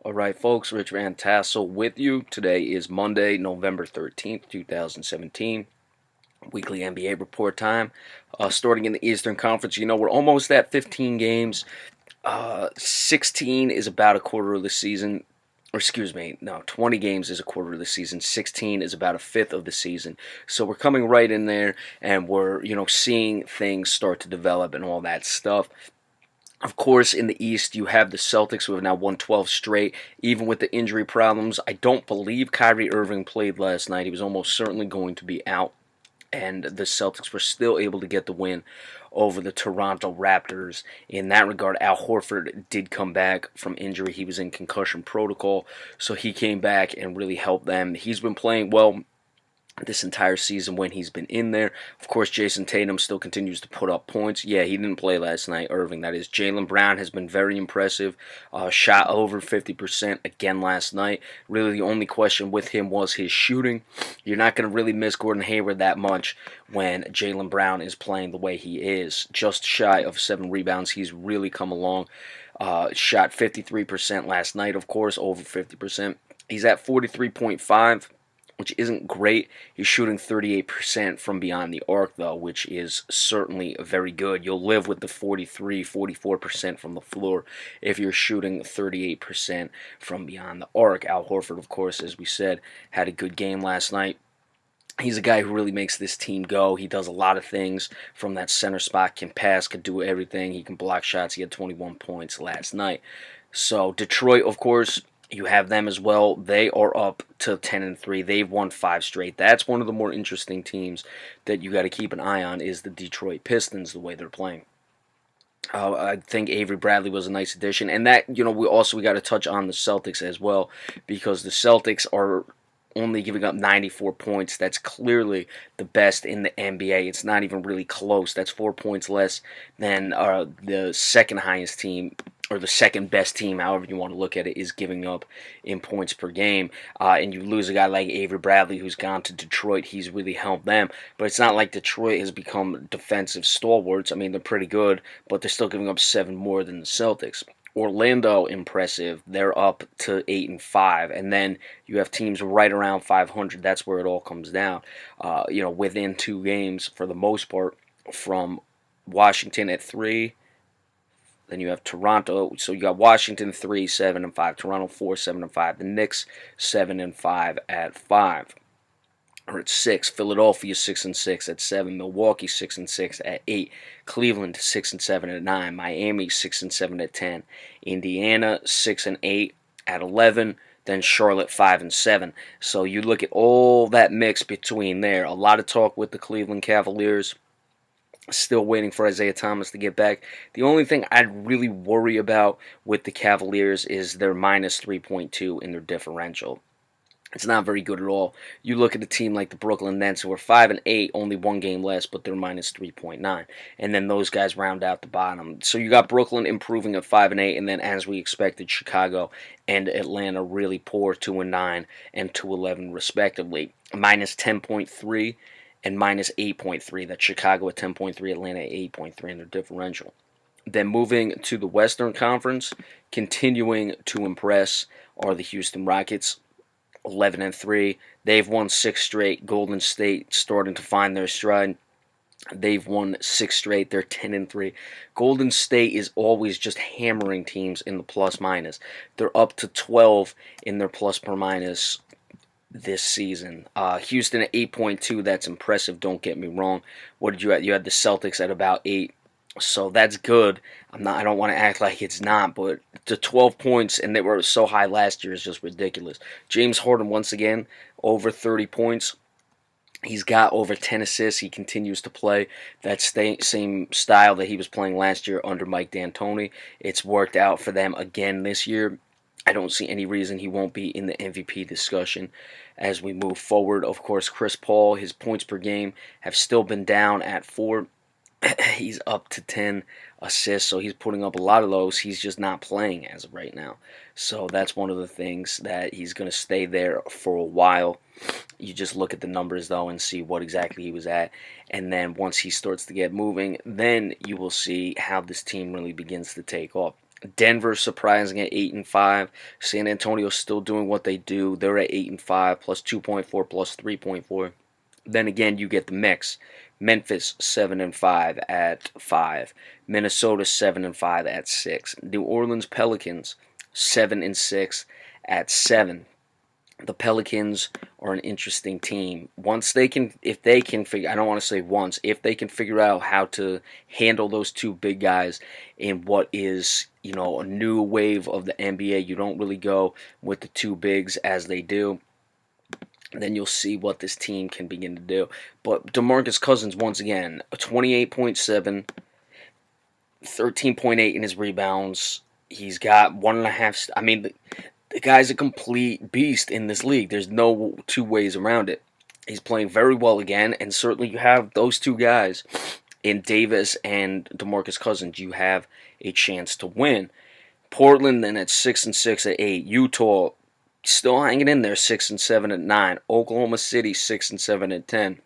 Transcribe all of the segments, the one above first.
All right, folks, Rich Van Tassel with you. Today is Monday, November 13th, 2017. Weekly NBA report time. Starting in the Eastern Conference, we're almost at 15 games. 16 is about a quarter of the season. Or excuse me, no, 20 games is a quarter of the season. 16 is about a fifth of the season. So we're coming right in there, and we're, seeing things start to develop and all that stuff. Of course, in the East, you have the Celtics, who have now won 12 straight, even with the injury problems. I don't believe Kyrie Irving played last night. He was almost certainly going to be out, and the Celtics were still able to get the win over the Toronto Raptors. In that regard, Al Horford did come back from injury. He was in concussion protocol, so he came back and really helped them. He's been playing well this entire season when he's been in there. Of course, Jason Tatum still continues to put up points. Yeah, he didn't play last night, Irving, that is. Jaylen Brown has been very impressive. Shot over 50% again last night. Really, the only question with him was his shooting. You're not going to really miss Gordon Hayward that much when Jaylen Brown is playing the way he is. Just shy of 7 rebounds. He's really come along. Shot 53% last night, of course, over 50%. He's at 43.5, which isn't great. He's shooting 38% from beyond the arc, though, which is certainly very good. You'll live with the 43, 44% from the floor if you're shooting 38% from beyond the arc. Al Horford, of course, as we said, had a good game last night. He's a guy who really makes this team go. He does a lot of things from that center spot, can pass, can do everything. He can block shots. He had 21 points last night. So Detroit, of course, you have them as well. They are up to 10-3. They've won 5 straight. That's one of the more interesting teams that you got to keep an eye on is the Detroit Pistons, the way they're playing. I think Avery Bradley was a nice addition, and that we got to touch on the Celtics as well, because the Celtics are only giving up 94 points. That's clearly the best in the NBA. It's not even really close. That's 4 points less than the second highest team, or the second best team, however you want to look at it, is giving up in points per game. And you lose a guy like Avery Bradley, who's gone to Detroit. He's really helped them. But it's not like Detroit has become defensive stalwarts. I mean, they're pretty good, but they're still giving up 7 more than the Celtics. Orlando, impressive. They're up to 8-5, and then you have teams right around 500. That's where it all comes down. Within 2 games for the most part, from Washington at 3. Then you have Toronto. So you got Washington 3, 7-5. Toronto 4, 7-5. The Knicks 7-5 at 5. Or at 6. Philadelphia 6-6 at 7. Milwaukee 6-6 at 8. Cleveland 6-7 at 9. Miami 6-7 at 10. Indiana 6-8 at 11. Then Charlotte 5-7. So you look at all that mix between there. A lot of talk with the Cleveland Cavaliers. Still waiting for Isaiah Thomas to get back. The only thing I'd really worry about with the Cavaliers is their minus 3.2 in their differential. It's not very good at all. You look at a team like the Brooklyn Nets, who are 5-8, only 1 game less, but they're minus 3.9. And then those guys round out the bottom. So you got Brooklyn improving at 5-8, and then as we expected, Chicago and Atlanta really poor, 2-9 and 2-11 respectively. Minus 10.3 and minus 8.3. That's Chicago at 10.3, Atlanta at 8.3 in their differential. Then moving to the Western Conference, continuing to impress are the Houston Rockets. 11-3. They've won 6 straight. Golden State starting to find their stride. They've won 6 straight. They're 10-3. Golden State is always just hammering teams in the plus minus. They're up to 12 in their plus per minus this season. Houston at 8.2. That's impressive. Don't get me wrong. What did you have? You had the Celtics at about 8. So that's good. I don't want to act like it's not, but the 12 points, and they were so high last year, is just ridiculous. James Harden, once again, over 30 points. He's got over 10 assists. He continues to play that same style that he was playing last year under Mike D'Antoni. It's worked out for them again this year. I don't see any reason he won't be in the MVP discussion as we move forward. Of course, Chris Paul, his points per game have still been down at 4. He's up to 10 assists, so he's putting up a lot of those. He's just not playing as of right now. So that's one of the things that he's going to stay there for a while. You just look at the numbers, though, and see what exactly he was at. And then once he starts to get moving, then you will see how this team really begins to take off. Denver surprising at 8-5. San Antonio still doing what they do. They're at 8-5, plus 2.4, plus 3.4. Then again, you get the mix. Memphis 7-5 at 5. Minnesota 7-5 at 6. New Orleans Pelicans 7-6 at 7. The Pelicans are an interesting team. Once they can, if they can figure, I don't want to say once, if they can figure out how to handle those two big guys in what is, a new wave of the NBA, you don't really go with the two bigs as they do, then you'll see what this team can begin to do. But DeMarcus Cousins, once again, 28.7, 13.8 in his rebounds. He's got 1.5. I mean, the guy's a complete beast in this league. There's no two ways around it. He's playing very well again, and certainly you have those two guys in Davis and DeMarcus Cousins. You have a chance to win. Portland then at 6-6 at 8. Utah still hanging in there, 6-7 at 9. Oklahoma City 6-7 at 10.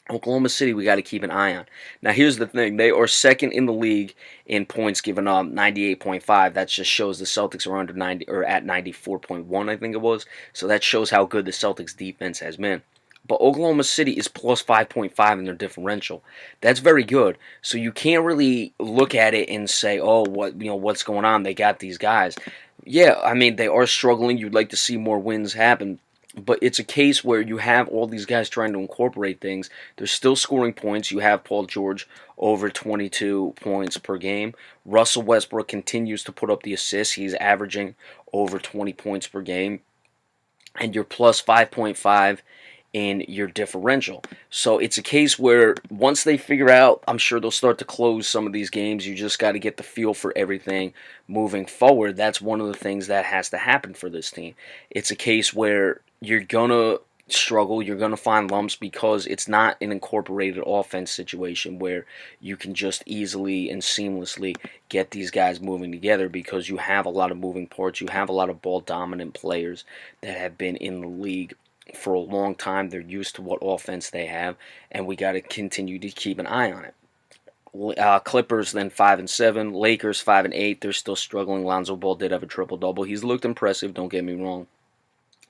Oklahoma City, we got to keep an eye on. Now, here's the thing. They are second in the league in points given up, 98.5. That just shows the Celtics are under 90 or at 94.1, I think it was. So that shows how good the Celtics defense has been. But Oklahoma City is plus 5.5 in their differential. That's very good. So you can't really look at it and say, "Oh, what's going on? They got these guys." Yeah, I mean, they are struggling. You'd like to see more wins happen. But it's a case where you have all these guys trying to incorporate things. They're still scoring points. You have Paul George over 22 points per game. Russell Westbrook continues to put up the assists. He's averaging over 20 points per game. And you're plus 5.5 in your differential. So it's a case where once they figure out, I'm sure they'll start to close some of these games. You just got to get the feel for everything moving forward. That's one of the things that has to happen for this team. It's a case where you're going to struggle, you're going to find lumps because it's not an incorporated offense situation where you can just easily and seamlessly get these guys moving together because you have a lot of moving parts, you have a lot of ball dominant players that have been in the league for a long time. They're used to what offense they have, and we got to continue to keep an eye on it. Clippers then 5-7, Lakers 5-8. They're still struggling. Lonzo Ball did have a triple double. He's looked impressive. Don't get me wrong.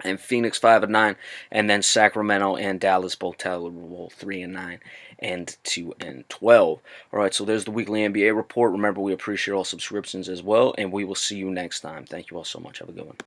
And Phoenix 5-9, and then Sacramento and Dallas both tolerable 3-9 and 2-12. All right, so there's the weekly NBA report. Remember, we appreciate all subscriptions as well, and we will see you next time. Thank you all so much. Have a good one.